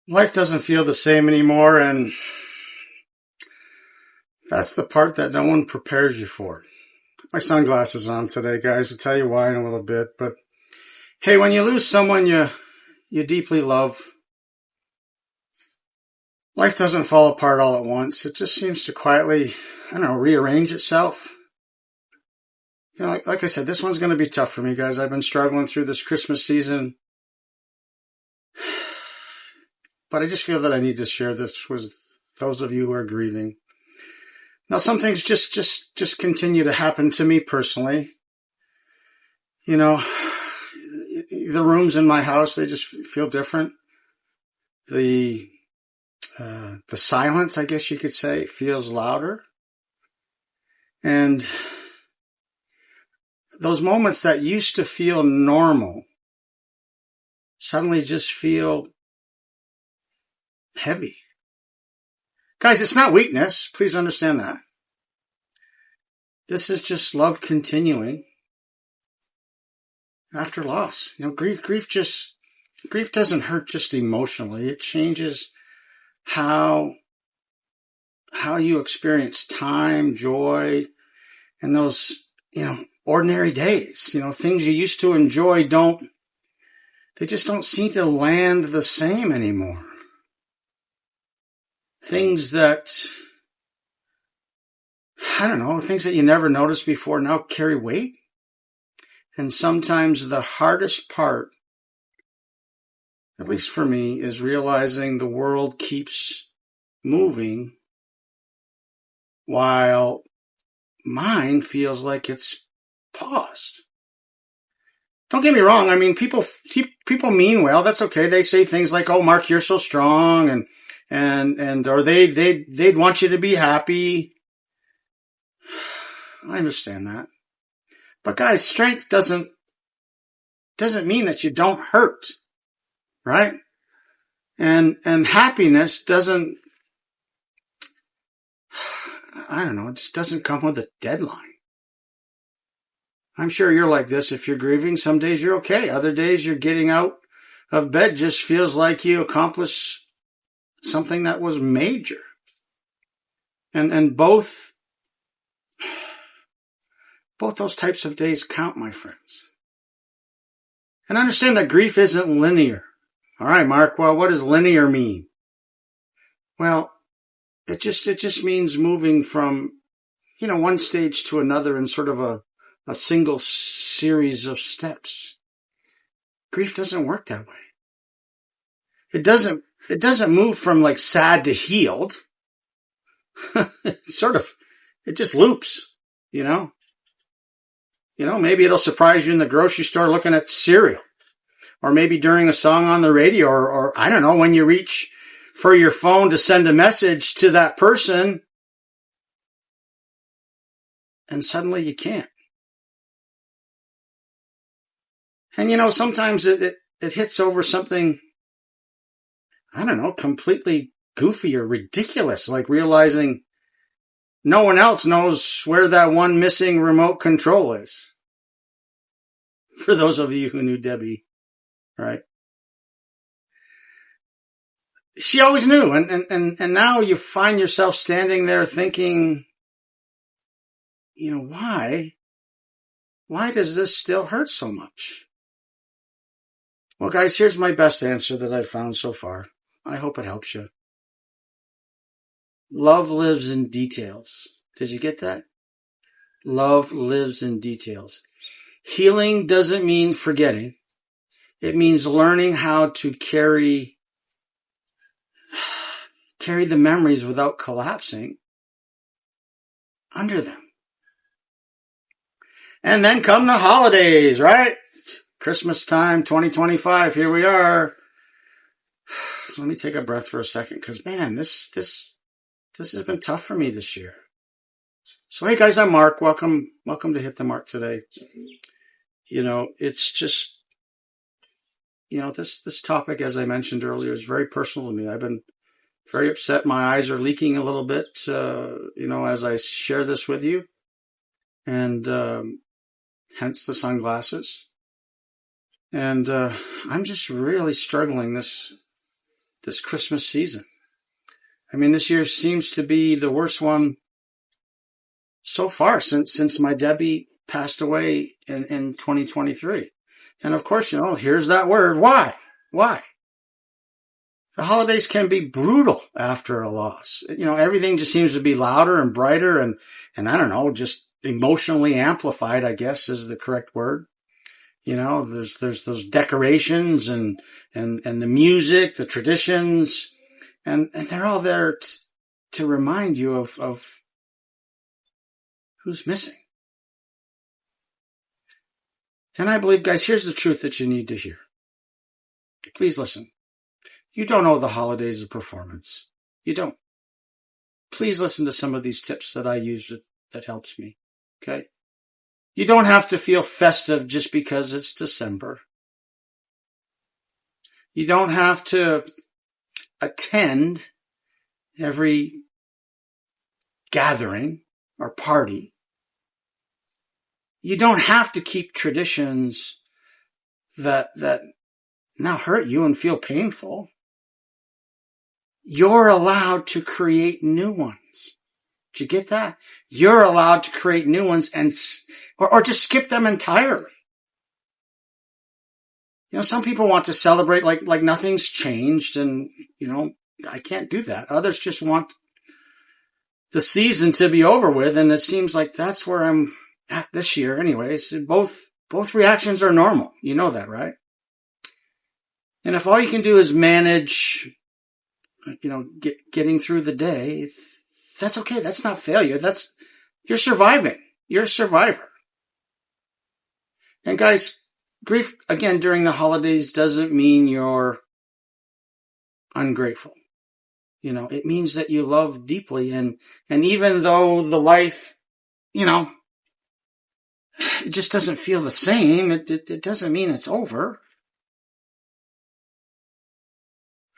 Life doesn't feel the same anymore, and that's the part that no one prepares you for. My sunglasses on today, guys. I'll tell you why in a little bit. But hey, when you lose someone you deeply love, life doesn't fall apart all at once. It just seems to quietly, rearrange itself. Like I said, this one's going to be tough for me, guys. I've been struggling through this Christmas season, but I just feel that I need to share this with those of you who are grieving. Now, some things just continue to happen to me personally. The rooms in my house, they just feel different. The silence, I guess you could say, feels louder. And those moments that used to feel normal suddenly just feel heavy. Guys, it's not weakness. Please understand that. This is just love continuing after loss. Grief doesn't hurt just emotionally. It changes how you experience time, joy, and those, ordinary days. Things you used to enjoy they just don't seem to land the same anymore. Things that, things that you never noticed before now carry weight. And sometimes the hardest part, at least for me, is realizing the world keeps moving while mine feels like it's paused. Don't get me wrong. I mean, people mean well. That's okay. They say things like, "Oh, Mark, you're so strong," or they'd want you to be happy. I understand that. But guys, strength doesn't mean that you don't hurt, right? And happiness doesn't, it just doesn't come with a deadline. I'm sure you're like this if you're grieving. Some days you're okay. Other days you're getting out of bed just feels like you accomplished something that was major. And both those types of days count, my friends. And understand that grief isn't linear. All right, Mark, well, what does linear mean? Well, it just means moving from, one stage to another in sort of a single series of steps. Grief doesn't work that way. It doesn't move from like sad to healed. It just loops, maybe it'll surprise you in the grocery store looking at cereal, or maybe during a song on the radio, or I don't know, when you reach for your phone to send a message to that person and suddenly you can't. And sometimes it hits over something, completely goofy or ridiculous, like realizing no one else knows where that one missing remote control is. For those of you who knew Debbie, right? She always knew, and now you find yourself standing there thinking, why does this still hurt so much? Well, guys, here's my best answer that I've found so far. I hope it helps you. Love lives in details. Did you get that? Love lives in details. Healing doesn't mean forgetting. It means learning how to carry the memories without collapsing under them. And then come the holidays, right? Christmas time, 2025, here we are. Let me take a breath for a second, because man, this has been tough for me this year. So hey guys, I'm Mark. Welcome to Hit the Mark today. It's just, this topic, as I mentioned earlier, is very personal to me. I've been very upset. My eyes are leaking a little bit, as I share this with you. And hence the sunglasses. And I'm just really struggling this this Christmas season. I mean, this year seems to be the worst one so far since my Debbie passed away in 2023. And of course, here's that word. Why? Why? The holidays can be brutal after a loss. Everything just seems to be louder and brighter and I don't know, just emotionally amplified, I guess is the correct word. There's those decorations and the music, the traditions, and they're all there to remind you of who's missing. And I believe, guys, here's the truth that you need to hear. Please listen. You don't owe the holidays a performance. You don't. Please listen to some of these tips that I use that helps me. Okay? You don't have to feel festive just because it's December. You don't have to attend every gathering or party. You don't have to keep traditions that now hurt you and feel painful. You're allowed to create new ones. Did you get that? You're allowed to create new ones or just skip them entirely. Some people want to celebrate like nothing's changed and, I can't do that. Others just want the season to be over with, and it seems like that's where I'm at this year anyways. Both reactions are normal. You know that, right? And if all you can do is manage, getting through the day, that's okay. That's not failure. You're surviving. You're a survivor. And guys, grief, again, during the holidays doesn't mean you're ungrateful. It means that you love deeply. And even though the life, it just doesn't feel the same, it doesn't mean it's over.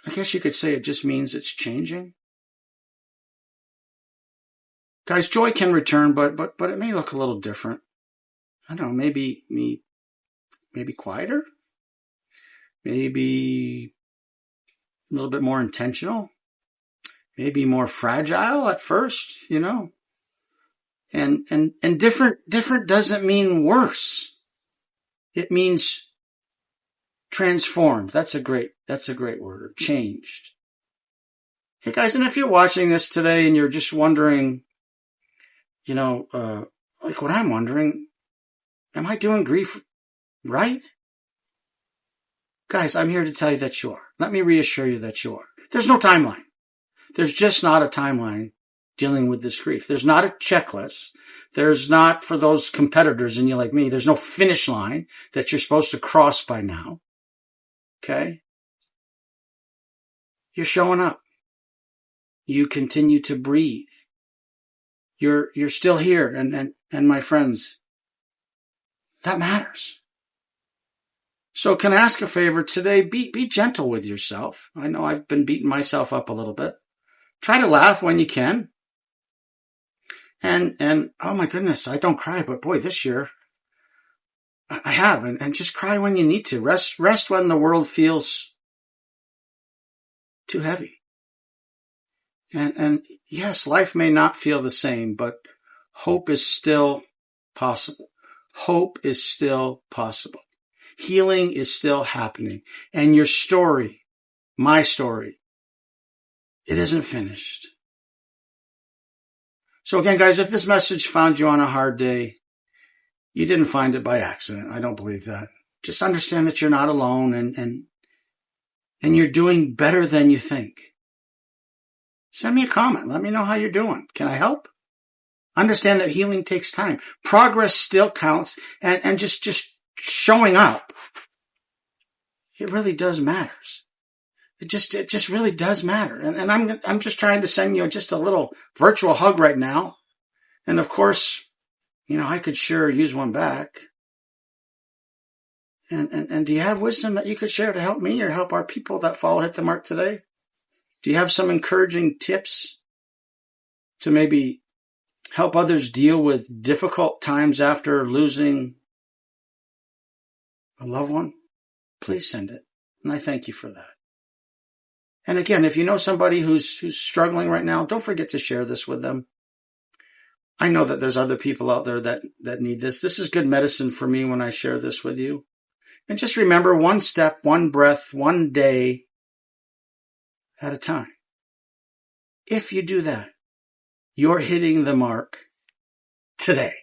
I guess you could say it just means it's changing. Guys, joy can return, but it may look a little different. I don't know, maybe quieter? Maybe a little bit more intentional? Maybe more fragile at first, And different doesn't mean worse. It means transformed. That's a great word. Or changed. Hey guys, and if you're watching this today and you're just wondering, like what I'm wondering, am I doing grief right? Guys, I'm here to tell you that you are. Let me reassure you that you are. There's no timeline. There's just not a timeline dealing with this grief. There's not a checklist. There's not, for those competitors in you like me, there's no finish line that you're supposed to cross by now. Okay? You're showing up. You continue to breathe. You're still here, and my friends, that matters. So can I ask a favor today? Be gentle with yourself. I know I've been beating myself up a little bit. Try to laugh when you can. And oh my goodness, I don't cry, but boy, this year I have, and just cry when you need to. Rest when the world feels too heavy. And yes, life may not feel the same, but hope is still possible. Hope is still possible. Healing is still happening. And your story, my story, it isn't finished. So again, guys, if this message found you on a hard day, you didn't find it by accident. I don't believe that. Just understand that you're not alone and you're doing better than you think. Send me a comment. Let me know how you're doing. Can I help? Understand that healing takes time. Progress still counts, and just showing up, it really does matters. It just really does matter. And I'm just trying to send you just a little virtual hug right now. And of course, I could sure use one back. And do you have wisdom that you could share to help me or help our people that follow Hit the Mark today? Do you have some encouraging tips to maybe help others deal with difficult times after losing a loved one? Please send it. And I thank you for that. And again, if you know somebody who's struggling right now, don't forget to share this with them. I know that there's other people out there that need this. This is good medicine for me when I share this with you. And just remember, one step, one breath, one day at a time. If you do that, you're hitting the mark today.